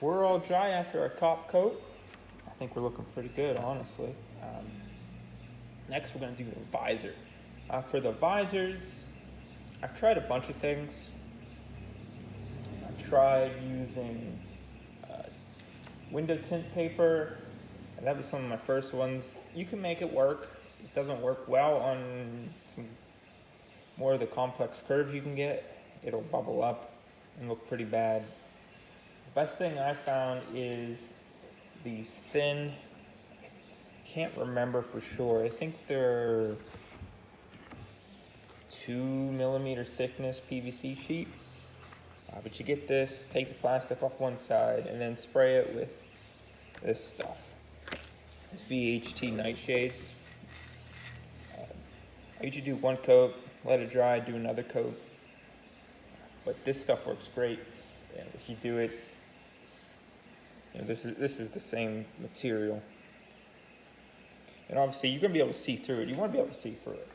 we're all dry after our top coat. I think we're looking pretty good, honestly. Next, we're going to do the visor. For the visors, I've tried a bunch of things. I've tried using window tint paper, and that was some of my first ones. You can make it work. It doesn't work well on some more of the complex curves you can get. It'll bubble up and look pretty bad. The best thing I found is these thin, I can't remember for sure, I think they're 2mm thickness PVC sheets. But you get this, take the plastic off one side, and then spray it with this stuff. It's VHT nightshades. I usually do one coat, let it dry, do another coat. But this stuff works great. And if you do it, this is the same material. And obviously you're gonna be able to see through it. You wanna be able to see through it.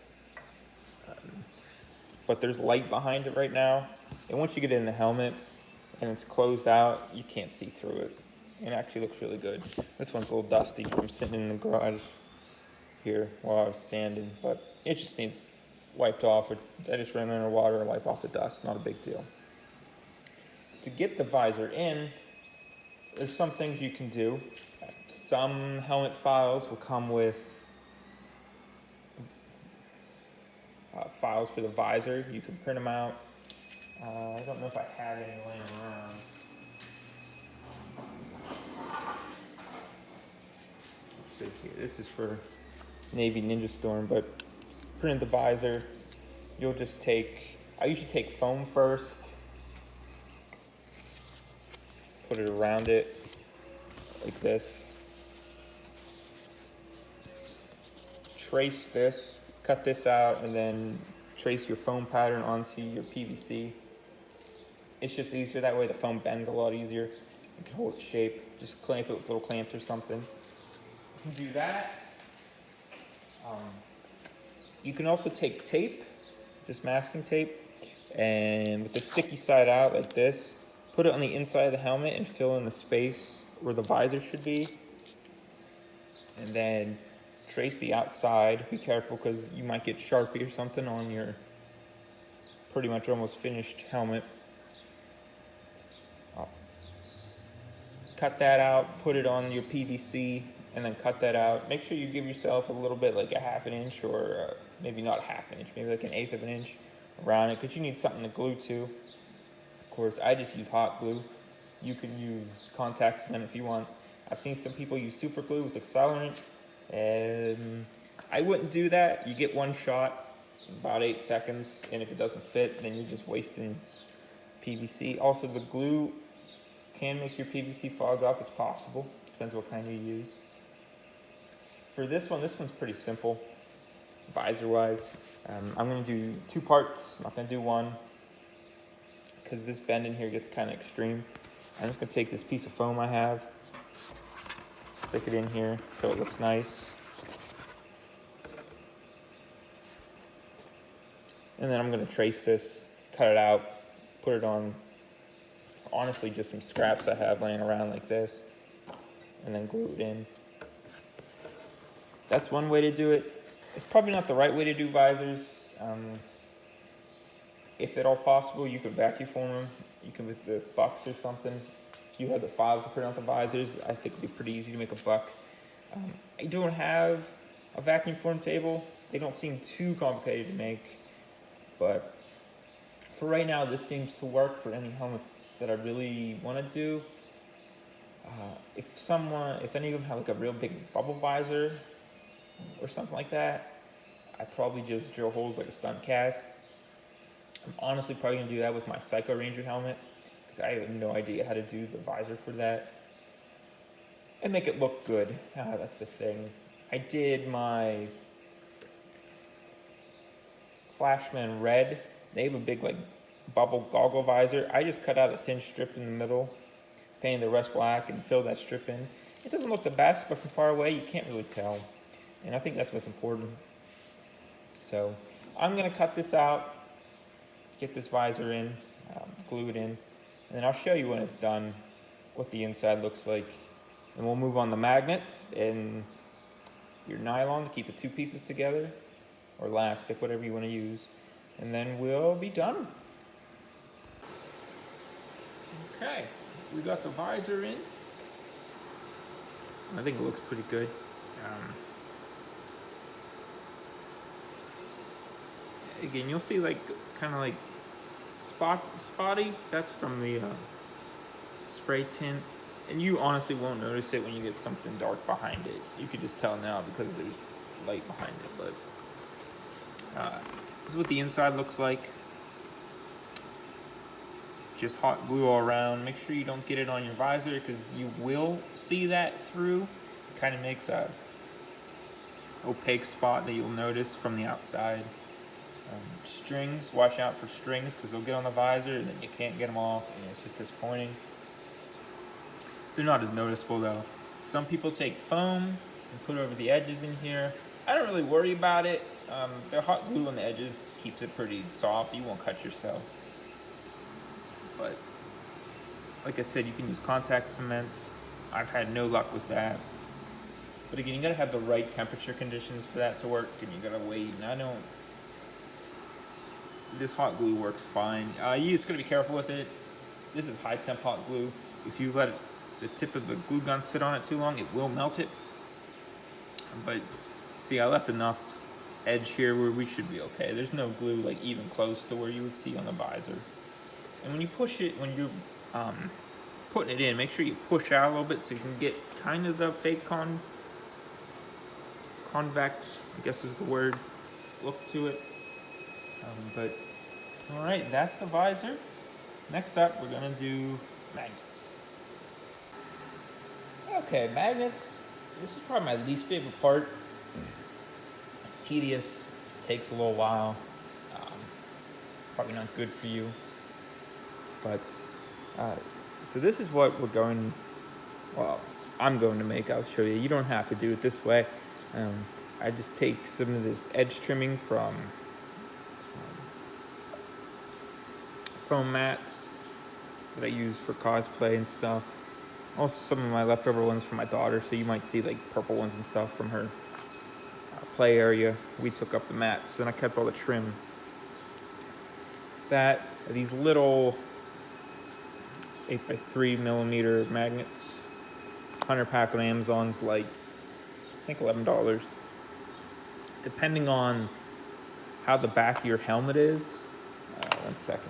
But there's light behind it right now. And once you get it in the helmet and it's closed out, you can't see through it. It actually looks really good. This one's a little dusty from sitting in the garage here while I was sanding, but it just needs wiped off. I just ran under water and wipe off the dust, not a big deal. To get the visor in, there's some things you can do. Some helmet files will come with files for the visor. You can print them out. I don't know if I have any laying around. This is for Navy Ninja Storm, but printed the visor. You'll just I usually take foam first, put it around it like this. Trace this, cut this out, and then trace your foam pattern onto your PVC. It's just easier that way. The foam bends a lot easier. You can hold its shape. Just clamp it with little clamps or something. You can do that. You can also take tape, just masking tape, and with the sticky side out like this, put it on the inside of the helmet and fill in the space where the visor should be. And then trace the outside. Be careful because you might get Sharpie or something on your pretty much almost finished helmet. Cut that out, put it on your PVC, and then cut that out. Make sure you give yourself a little bit, like a ½ inch, or maybe not ½ inch, maybe like 1/8 of an inch around it, because you need something to glue to. Of course, I just use hot glue. You can use contact cement if you want. I've seen some people use super glue with accelerant, and I wouldn't do that. You get one shot, about 8 seconds, and if it doesn't fit, then you're just wasting PVC. Also, the glue can make your PVC fog up. It's possible. Depends what kind you use. For this one's pretty simple, visor-wise. I'm going to do 2 parts. I'm not going to do one because this bend in here gets kind of extreme. I'm just going to take this piece of foam I have, stick it in here so it looks nice. And then I'm going to trace this, cut it out, put it on, honestly, just some scraps I have laying around like this, and then glue it in. That's one way to do it. It's probably not the right way to do visors. If at all possible, you could vacuum form them. You can with the bucks or something. If you have the files to print out the visors, I think it'd be pretty easy to make a buck. I don't have a vacuum form table. They don't seem too complicated to make, but for right now, this seems to work for any helmets that I really want to do. If any of them have like a real big bubble visor or something like that, I'd probably just drill holes like a stunt cast. I'm honestly probably gonna do that with my Psycho Ranger helmet because I have no idea how to do the visor for that and make it look good. That's the thing. I did my Flashman Red. They have a big like bubble goggle visor. I just cut out a thin strip in the middle, painted the rest black, and filled that strip in. It doesn't look the best, but from far away you can't really tell, and I think that's what's important. So I'm gonna cut this out, get this visor in, glue it in, and then I'll show you when it's done what the inside looks like. And we'll move on the magnets and your nylon to keep the two pieces together, or elastic, whatever you want to use. And then we'll be done. Okay, we got the visor in. I think it looks pretty good. Again, you'll see like kind of like spotty. That's from the spray tint, and you honestly won't notice it when you get something dark behind it. You can just tell now because there's light behind it. But this is what the inside looks like. Just hot glue all around. Make sure you don't get it on your visor because you will see that through. It kind of makes a opaque spot that you'll notice from the outside. Strings, watch out for strings because they'll get on the visor and then you can't get them off and it's just disappointing. They're not as noticeable though. Some people take foam and put over the edges in here. I don't really worry about it. The hot glue on the edges keeps it pretty soft. You won't cut yourself. But like I said, you can use contact cement. I've had no luck with that. But again, you gotta have the right temperature conditions for that to work, and you gotta wait. And this hot glue works fine. You just gotta be careful with it. This is high temp hot glue. If you let the tip of the glue gun sit on it too long, it will melt it. But see, I left enough edge here where we should be okay. There's no glue like even close to where you would see on the visor. And when you push it, when you're putting it in, make sure you push out a little bit so you can get kind of the fake convex, I guess is the word, look to it. But all right, that's the visor. Next up, we're gonna do magnets. Okay, magnets. This is probably my least favorite part. It's tedious, takes a little while. Probably not good for you. But, so this is what I'm going to make. I'll show you. You don't have to do it this way. I just take some of this edge trimming from foam mats that I use for cosplay and stuff. Also some of my leftover ones from my daughter, so you might see like purple ones and stuff from her play area. We took up the mats and I kept all the trim. That are these little 8x3mm magnets. 100 pack on Amazon's like, I think $11. Depending on how the back of your helmet is. 1 second.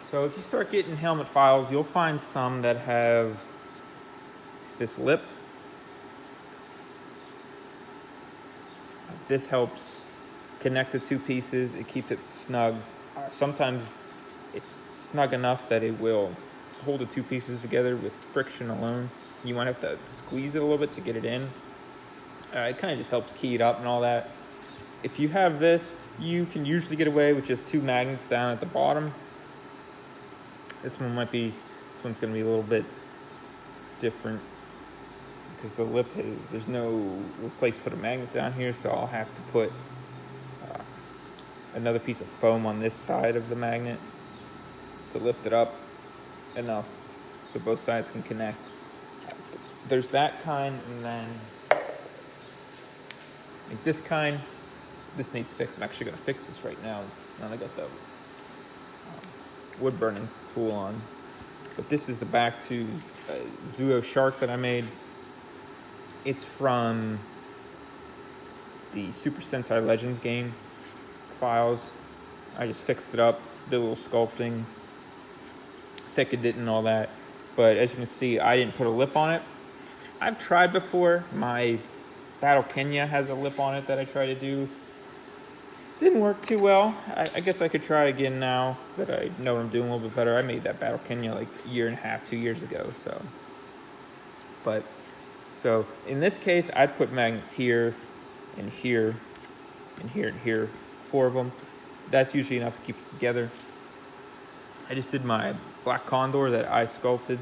So if you start getting helmet files, you'll find some that have this lip. This helps connect the two pieces. It keeps it snug. Sometimes it's snug enough that it will hold the two pieces together with friction alone. You might have to squeeze it a little bit to get it in. It kind of just helps key it up and all that. If you have this, you can usually get away with just 2 magnets down at the bottom. This one's gonna be a little bit different because the lip there's no place to put a magnet down here, so I'll have to put another piece of foam on this side of the magnet to lift it up enough so both sides can connect. There's that kind, and then like this kind. This needs fixed. I'm actually gonna fix this right now. I got the wood burning tool on. But this is the back to Zuo Shark that I made. It's from the Super Sentai Legends game files. I just fixed it up, did a little sculpting, thickened it and all that. But as you can see, I didn't put a lip on it. I've tried before. My Battle Kenya has a lip on it that I try to do. Didn't work too well. I guess I could try again now that I know what I'm doing a little bit better. I made that Battle Kenya like 1.5 years, 2 years ago. So in this case, I'd put magnets here, and here, and here, and here. 4 of them. That's usually enough to keep it together. I just did my black condor that I sculpted,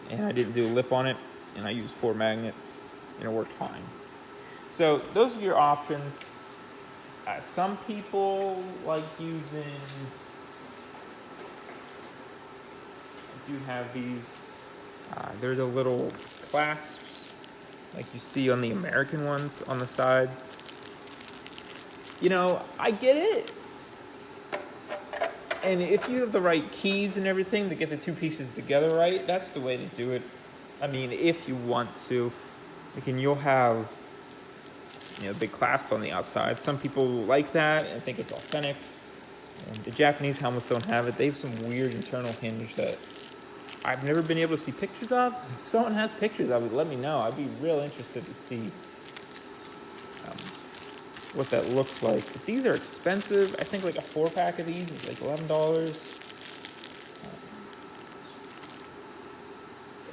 and I didn't do a lip on it, and I used 4 magnets, and it worked fine. So those are your options. Some people like using, I do have these, they're the little clasps like you see on the American ones on the sides. You know, I get it. And if you have the right keys and everything to get the two pieces together right, that's the way to do it. I mean, if you want to. Again, you'll have, big clasp on the outside. Some people like that and think it's authentic. And the Japanese helmets don't have it. They have some weird internal hinge that I've never been able to see pictures of. If someone has pictures of it, let me know. I'd be real interested to see what that looks like. But these are expensive. I think like a 4-pack of these is like $11.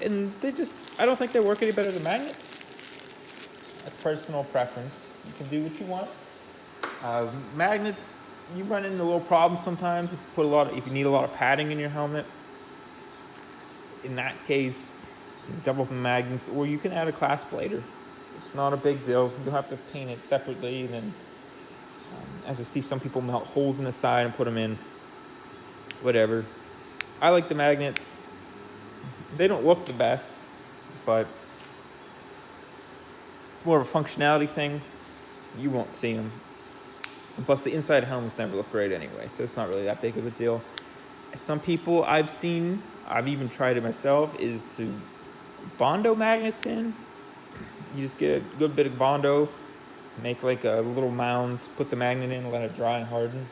And I don't think they work any better than magnets. That's personal preference. You can do what you want. Magnets, you run into little problems sometimes if you need a lot of padding in your helmet. In that case, you can double up the magnets, or you can add a clasp later. It's not a big deal. You'll have to paint it separately, and then, as I see some people melt holes in the side and put them in. Whatever. I like the magnets. They don't look the best, but it's more of a functionality thing. You won't see them. And plus, the inside helmets never look great anyway, so it's not really that big of a deal. Some people I've seen, I've even tried it myself, is to Bondo magnets in. You just get a good bit of Bondo, make like a little mound, put the magnet in, let it dry and harden.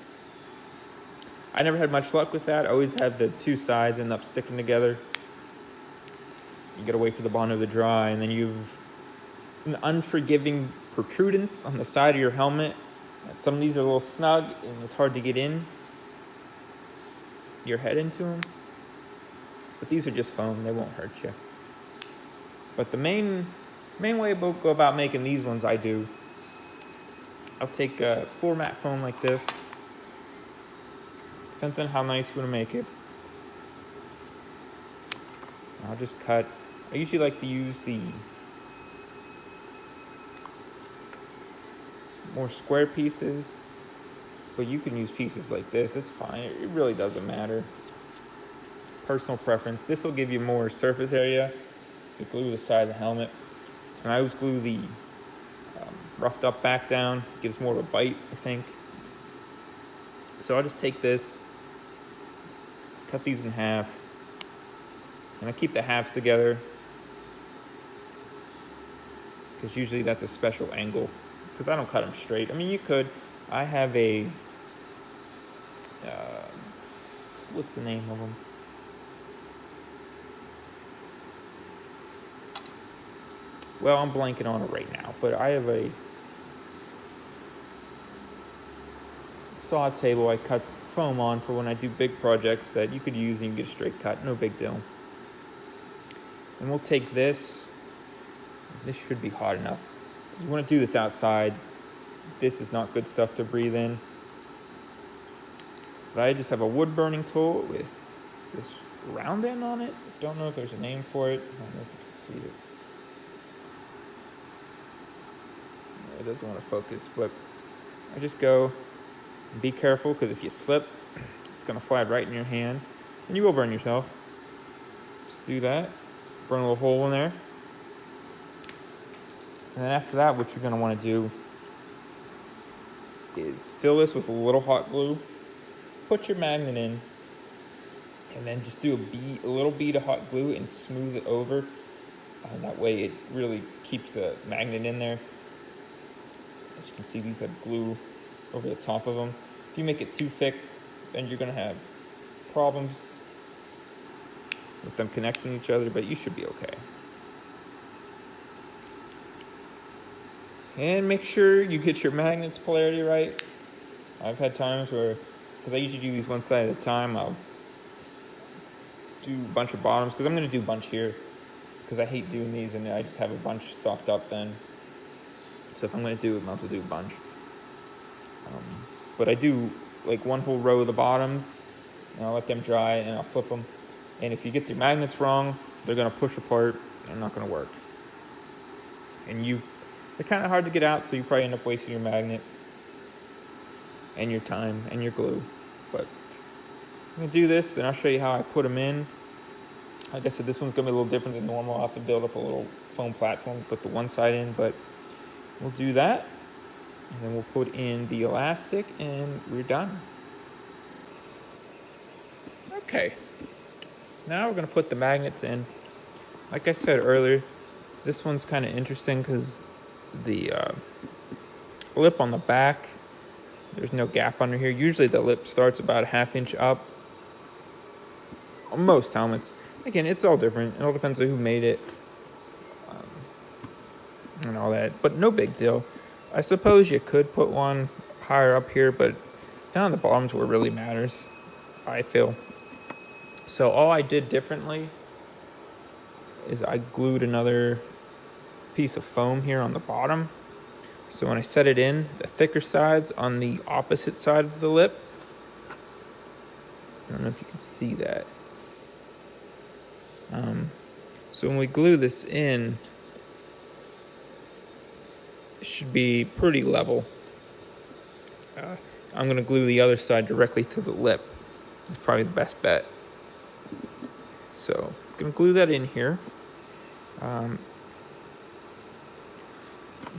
I never had much luck with that. I always had the two sides end up sticking together. You gotta wait for the Bondo to dry, and then you've an unforgiving protrudence on the side of your helmet. Some of these are a little snug, and it's hard to get your head into them. But these are just foam, they won't hurt you. But the main way I go about making these ones, I'll take a floor mat foam like this. Depends on how nice you want to make it. I'll just cut. I usually like to use the more square pieces, but you can use pieces like this. It's fine. It really doesn't matter. Personal preference. This will give you more surface area to glue the side of the helmet. And I always glue the roughed up back down. Gives more of a bite, I think. So I'll just take this, cut these in half, and I keep the halves together because usually that's a special angle, because I don't cut them straight. I mean, you could. I have a, what's the name of them? Well, I'm blanking on it right now, but I have a saw table I cut foam on for when I do big projects that you could use and you get a straight cut, no big deal. And we'll take this. This should be hot enough. You want to do this outside. This is not good stuff to breathe in. But I just have a wood burning tool with this round end on it. Don't know if there's a name for it. I don't know if you can see it. It doesn't want to focus, but I just go. Be careful, because if you slip, it's going to fly right in your hand, and you will burn yourself. Just do that. Burn a little hole in there. And then after that, what you're going to want to do is fill this with a little hot glue, put your magnet in, and then just do a little bead of hot glue and smooth it over. And that way it really keeps the magnet in there. As you can see, these have glue over the top of them. If you make it too thick, then you're going to have problems with them connecting each other, but you should be okay. And make sure you get your magnet's polarity right. I've had times where, because I usually do these one side at a time, I'll do a bunch of bottoms, because I'm going to do a bunch here, because I hate doing these and I just have a bunch stocked up then. So if I'm going to do it, I might as well do a bunch. But I do like one whole row of the bottoms, and I'll let them dry, and I'll flip them. And if you get the magnets wrong, they're going to push apart, and they're not going to work. And they're kind of hard to get out, so you probably end up wasting your magnet. and your time and your glue. But I'm gonna do this, then I'll show you how I put them in. Like I said, this one's gonna be a little different than normal. I'll have to build up a little foam platform to put the one side in, but we'll do that. And then we'll put in the elastic and we're done. Okay, now we're gonna put the magnets in. Like I said earlier, this one's kind of interesting because the lip on the back, there's no gap under here. Usually the lip starts about a 1/2 inch up on most helmets. Again, it's all different. It all depends on who made it and all that, but no big deal. I suppose you could put one higher up here, but down at the bottom's where it really matters, I feel. So all I did differently is I glued another piece of foam here on the bottom. So when I set it in, the thicker side's on the opposite side of the lip. I don't know if you can see that. So when we glue this in, it should be pretty level. I'm going to glue the other side directly to the lip. It's probably the best bet. So I'm going to glue that in here.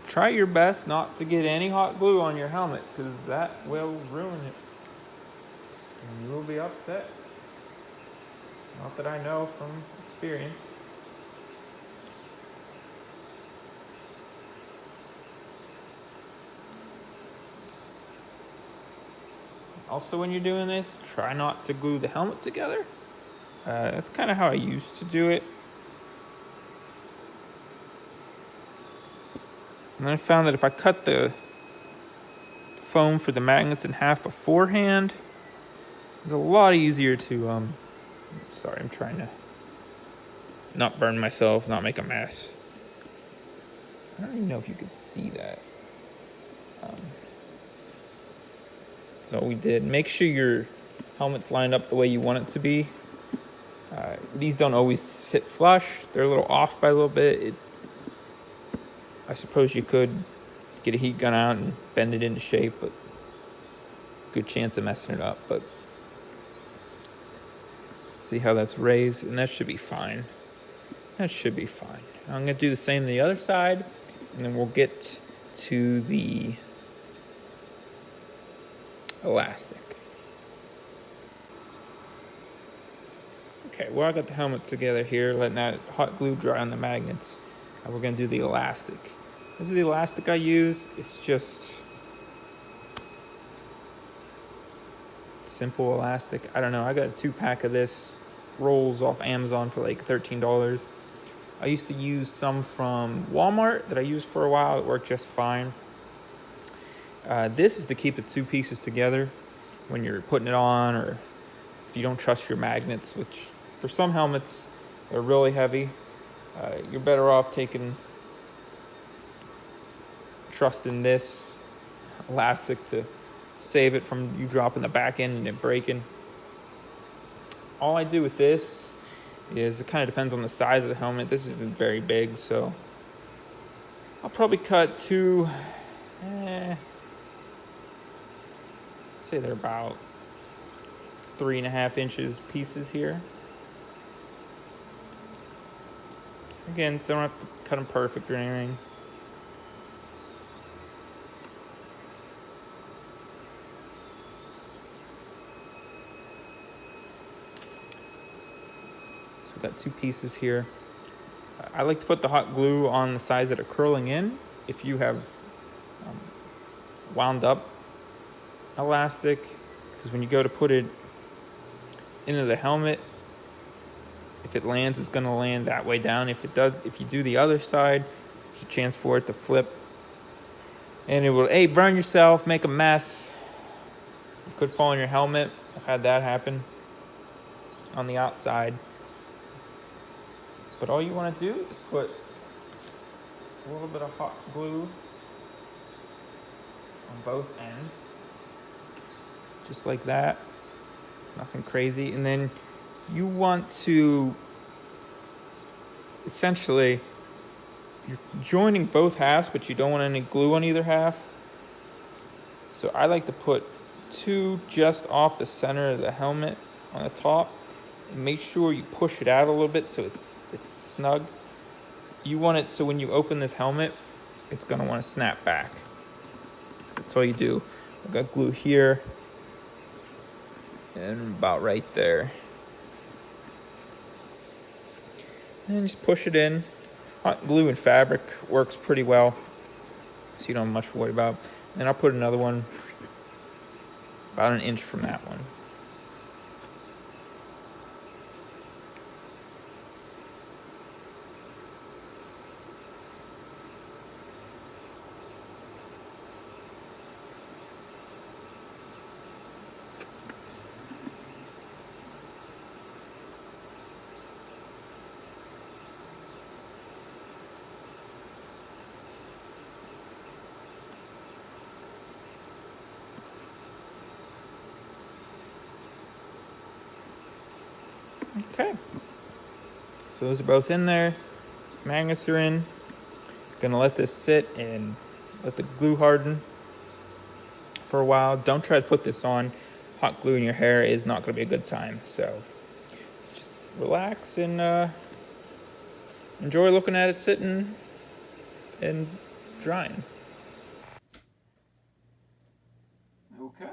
Try your best not to get any hot glue on your helmet, because that will ruin it. And you will be upset. Not that I know from experience. Also, when you're doing this, try not to glue the helmet together. That's kind of how I used to do it. And then I found that if I cut the foam for the magnets in half beforehand, it's a lot easier to, sorry, I'm trying to not burn myself, not make a mess. I don't even know if you could see that. So we did. Make sure your helmet's lined up the way you want it to be. These don't always sit flush. They're a little off by a little bit. I suppose you could get a heat gun out and bend it into shape, but good chance of messing it up. But see how that's raised, and that should be fine. That should be fine. I'm gonna do the same on the other side, and then we'll get to the elastic. Okay, well, I got the helmet together here, letting that hot glue dry on the magnets. And we're gonna do the elastic. This is the elastic I use. It's just simple elastic. I don't know, I got a 2-pack of this. Rolls off Amazon for like $13. I used to use some from Walmart that I used for a while. It worked just fine. This is to keep the two pieces together when you're putting it on, or if you don't trust your magnets, which for some helmets are really heavy. You're better off trusting this elastic to save it from you dropping the back end and it breaking. All I do with this is, it kind of depends on the size of the helmet. This isn't very big, so I'll probably cut two, say they're about 3.5 inches pieces here. Again, don't have to cut them perfect or anything. So we've got two pieces here. I like to put the hot glue on the sides that are curling in. If you have wound up elastic, because when you go to put it into the helmet, if it lands, it's going to land that way down. If you do the other side, there's a chance for it to flip, and it will burn yourself, make a mess. It could fall on your helmet. I've had that happen on the outside. But all you want to do is put a little bit of hot glue on both ends, just like that. Nothing crazy. And then you want to, essentially, you're joining both halves, but you don't want any glue on either half. So I like to put two just off the center of the helmet on the top. And make sure you push it out a little bit so it's snug. You want it so when you open this helmet, it's gonna want to snap back. That's all you do. I've got glue here and about right there. And just push it in. Hot glue and fabric works pretty well, so you don't have much to worry about. And I'll put another one about an inch from that one. Okay, so those are both in there. Magnets are in. Gonna let this sit and let the glue harden for a while. Don't try to put this on. Hot glue in your hair is not gonna be a good time. So just relax and enjoy looking at it sitting and drying. Okay.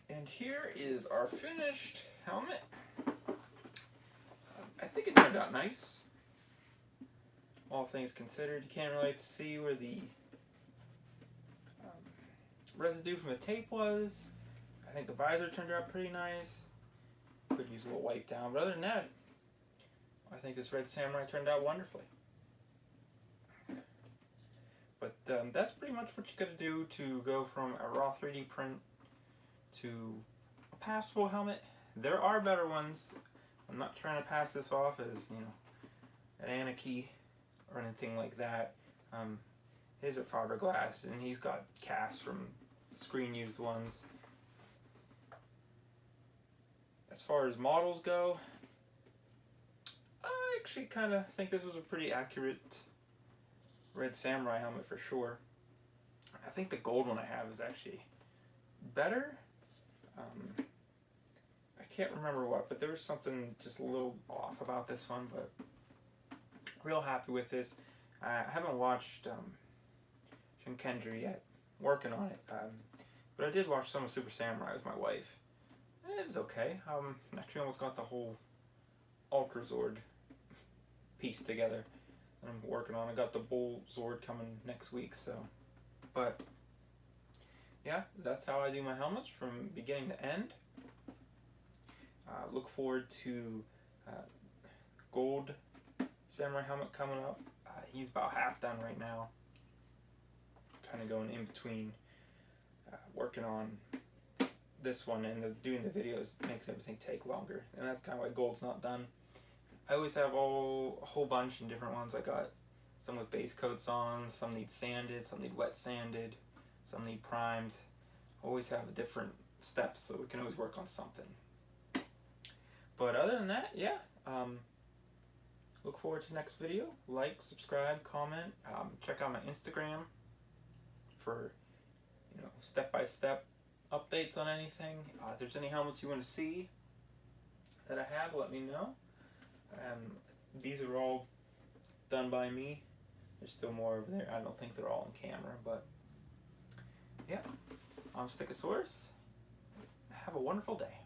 And here is our finished helmet. I think it turned out nice. All things considered, you can't really see where the residue from the tape was. I think the visor turned out pretty nice. Could use a little wipe down, but other than that, I think this Red Samurai turned out wonderfully. But that's pretty much what you gotta do to go from a raw 3D print to a passable helmet. There are better ones. I'm not trying to pass this off as, you know, an Anarchy or anything like that. His are fiberglass, and he's got casts from screen used ones. As far as models go, I actually kind of think this was a pretty accurate Red Samurai helmet for sure. I think the gold one I have is actually better. I can't remember what, but there was something just a little off about this one, but real happy with this. I haven't watched Shinkendra yet, working on it, but I did watch some of Super Samurai with my wife. It was okay. Actually almost got the whole Ultra Zord piece together that I'm working on. I got the Bull Zord coming next week, so. But yeah, that's how I do my helmets from beginning to end. Look forward to Gold Samurai helmet coming up. He's about half done right now. Kind of going in between working on this one and doing the videos makes everything take longer, and that's kind of why Gold's not done. I always have a whole bunch in different ones. I got some with base coats on, some need sanded, some need wet sanded, some need primed. Always have different steps, so we can always work on something. But other than that, yeah, look forward to the next video. Like, subscribe, comment, check out my Instagram for, you know, step-by-step updates on anything. If there's any helmets you want to see that I have, let me know. These are all done by me. There's still more over there. I don't think they're all on camera, but yeah. I'm Stickasaurus. Have a wonderful day.